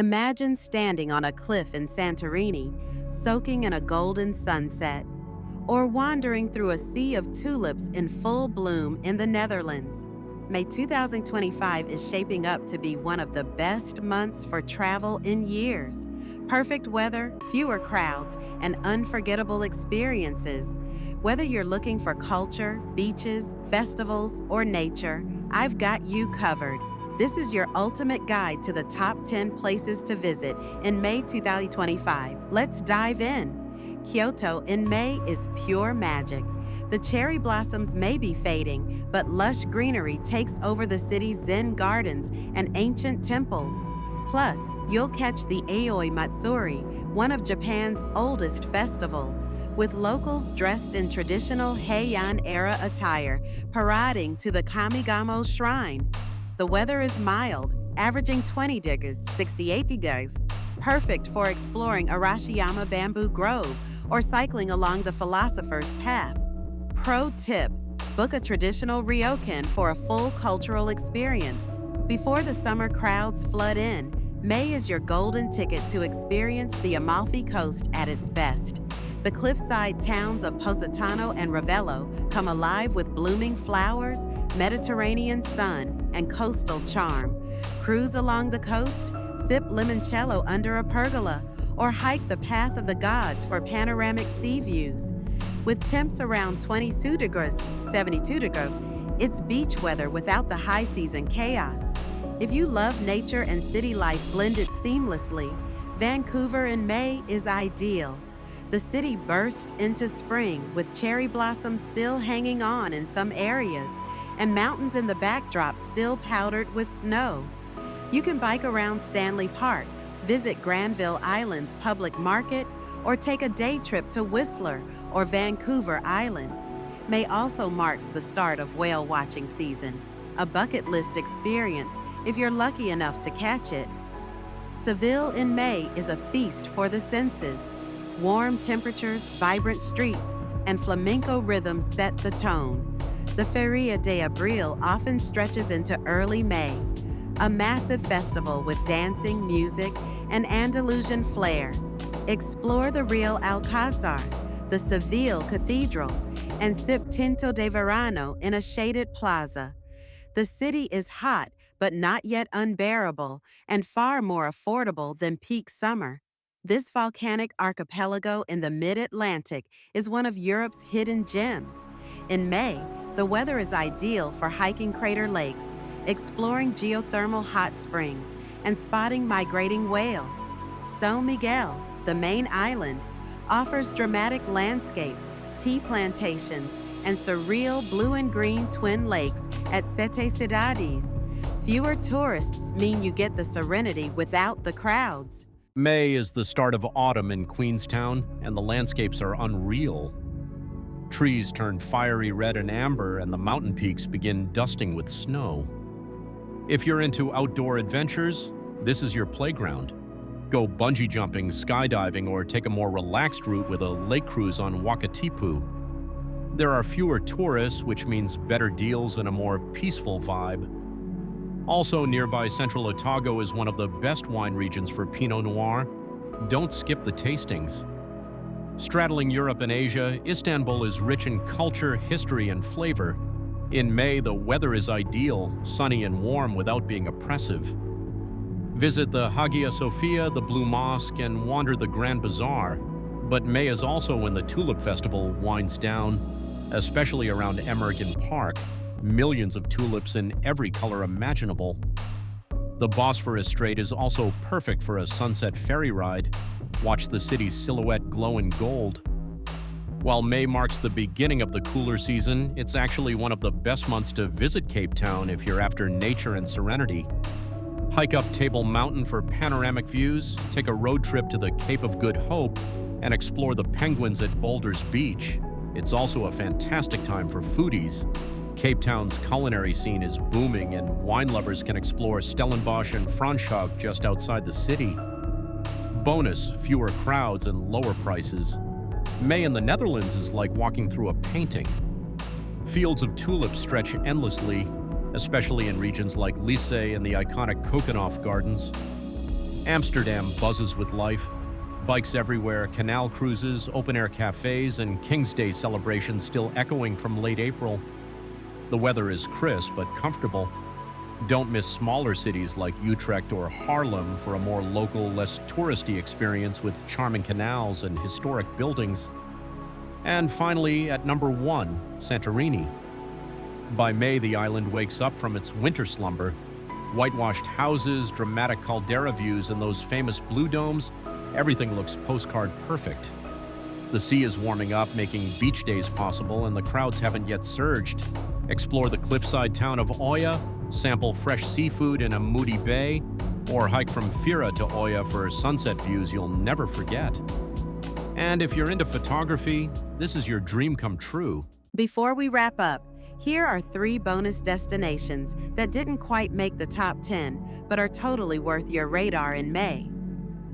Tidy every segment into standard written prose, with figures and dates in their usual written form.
Imagine standing on a cliff in Santorini, soaking in a golden sunset, or wandering through a sea of tulips in full bloom in the Netherlands. May 2025 is shaping up to be one of the best months for travel in years. Perfect weather, fewer crowds, and unforgettable experiences. Whether you're looking for culture, beaches, festivals, or nature, I've got you covered. This is your ultimate guide to the top 10 places to visit in May 2025. Let's dive in. Kyoto in May is pure magic. The cherry blossoms may be fading, but lush greenery takes over the city's Zen gardens and ancient temples. Plus, you'll catch the Aoi Matsuri, one of Japan's oldest festivals, with locals dressed in traditional Heian-era attire parading to the Kamigamo Shrine. The weather is mild, averaging 20 degrees, 68 degrees, perfect for exploring Arashiyama Bamboo Grove or cycling along the Philosopher's Path. Pro tip: book a traditional ryokan for a full cultural experience. Before the summer crowds flood in, May is your golden ticket to experience the Amalfi Coast at its best. The cliffside towns of Positano and Ravello come alive with blooming flowers, Mediterranean sun, and coastal charm. Cruise along the coast, sip limoncello under a pergola, or hike the Path of the Gods for panoramic sea views. With temps around 22 degrees, 72 degrees, it's beach weather without the high season chaos. If you love nature and city life blended seamlessly, Vancouver in May is ideal. The city bursts into spring with cherry blossoms still hanging on in some areas and mountains in the backdrop still powdered with snow. You can bike around Stanley Park, visit Granville Island's public market, or take a day trip to Whistler or Vancouver Island. May also marks the start of whale watching season, a bucket list experience if you're lucky enough to catch it. Seville in May is a feast for the senses. Warm temperatures, vibrant streets, and flamenco rhythms set the tone. The Feria de Abril often stretches into early May, a massive festival with dancing, music, and Andalusian flair. Explore the Real Alcázar, the Seville Cathedral, and sip Tinto de Verano in a shaded plaza. The city is hot, but not yet unbearable, and far more affordable than peak summer. This volcanic archipelago in the mid-Atlantic is one of Europe's hidden gems. In May, the weather is ideal for hiking crater lakes, exploring geothermal hot springs, and spotting migrating whales. São Miguel, the main island, offers dramatic landscapes, tea plantations, and surreal blue and green twin lakes at Sete Cidades. Fewer tourists mean you get the serenity without the crowds. May is the start of autumn in Queenstown, and the landscapes are unreal. Trees turn fiery red and amber, and the mountain peaks begin dusting with snow. If you're into outdoor adventures, this is your playground. Go bungee jumping, skydiving, or take a more relaxed route with a lake cruise on Wakatipu. There are fewer tourists, which means better deals and a more peaceful vibe. Also nearby, Central Otago is one of the best wine regions for Pinot Noir. Don't skip the tastings. Straddling Europe and Asia, Istanbul is rich in culture, history, and flavor. In May, the weather is ideal, sunny and warm without being oppressive. Visit the Hagia Sophia, the Blue Mosque, and wander the Grand Bazaar. But May is also when the Tulip Festival winds down, especially around Emergen Park. Millions of tulips in every color imaginable. The Bosphorus Strait is also perfect for a sunset ferry ride. Watch the city's silhouette glow in gold. While May marks the beginning of the cooler season, it's actually one of the best months to visit Cape Town if you're after nature and serenity. Hike up Table Mountain for panoramic views, take a road trip to the Cape of Good Hope, and explore the penguins at Boulders Beach. It's also a fantastic time for foodies. Cape Town's culinary scene is booming, and wine lovers can explore Stellenbosch and Franschhoek just outside the city. Bonus, fewer crowds and lower prices. May in the Netherlands is like walking through a painting. Fields of tulips stretch endlessly, especially in regions like Lisse and the iconic Kokenhof Gardens. Amsterdam buzzes with life. Bikes everywhere, canal cruises, open-air cafes, and King's Day celebrations still echoing from late April. The weather is crisp but comfortable. Don't miss smaller cities like Utrecht or Haarlem for a more local, less touristy experience with charming canals and historic buildings. And finally, at number 1, Santorini. By May, the island wakes up from its winter slumber. Whitewashed houses, dramatic caldera views, and those famous blue domes, everything looks postcard perfect. The sea is warming up, making beach days possible, and the crowds haven't yet surged. Explore the cliffside town of Oya, sample fresh seafood in a moody bay, or hike from Fira to Oya for sunset views you'll never forget. And if you're into photography, this is your dream come true. Before we wrap up, here are 3 bonus destinations that didn't quite make the top 10, but are totally worth your radar in May.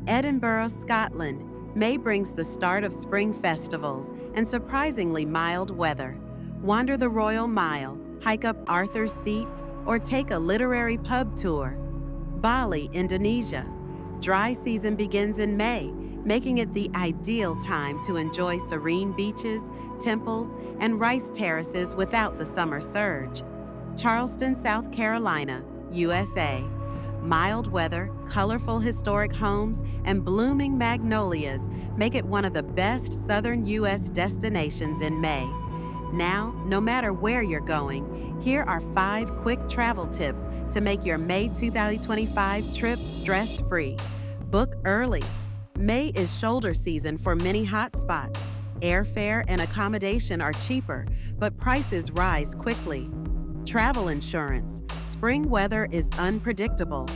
Edinburgh, Scotland. May brings the start of spring festivals and surprisingly mild weather. Wander the Royal Mile, hike up Arthur's Seat, or take a literary pub tour. Bali, Indonesia. Dry season begins in May, making it the ideal time to enjoy serene beaches, temples, and rice terraces without the summer surge. Charleston, South Carolina, USA. Mild weather, colorful historic homes, and blooming magnolias make it one of the best southern U.S. destinations in May. Now, no matter where you're going, here are 5 quick travel tips to make your May 2025 trip stress-free. Book early. May is shoulder season for many hotspots. Airfare and accommodation are cheaper, but prices rise quickly. Travel insurance. Spring weather is unpredictable.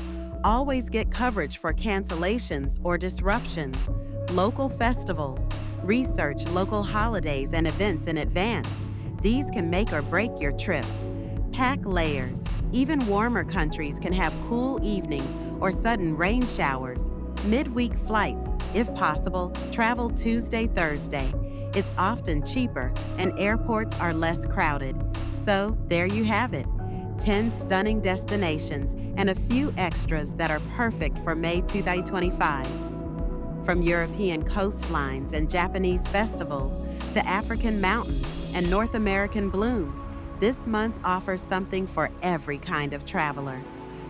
Always get coverage for cancellations or disruptions. Local festivals. Research local holidays and events in advance. These can make or break your trip. Pack layers. Even warmer countries can have cool evenings or sudden rain showers. Midweek flights. If possible, travel Tuesday, Thursday. It's often cheaper and airports are less crowded. So there you have it. 10 stunning destinations and a few extras that are perfect for May 2025. From European coastlines and Japanese festivals to African mountains and North American blooms, this month offers something for every kind of traveler.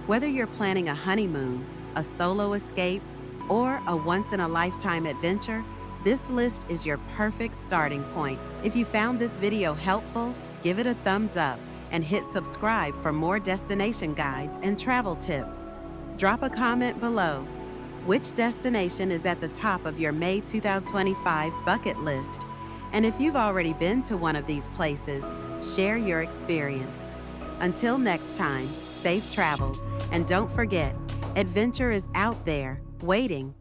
Whether you're planning a honeymoon, a solo escape, or a once-in-a-lifetime adventure, this list is your perfect starting point. If you found this video helpful, give it a thumbs up and hit subscribe for more destination guides and travel tips. Drop a comment below. Which destination is at the top of your May 2025 bucket list? And if you've already been to one of these places, share your experience. Until next time, safe travels, and don't forget, adventure is out there, waiting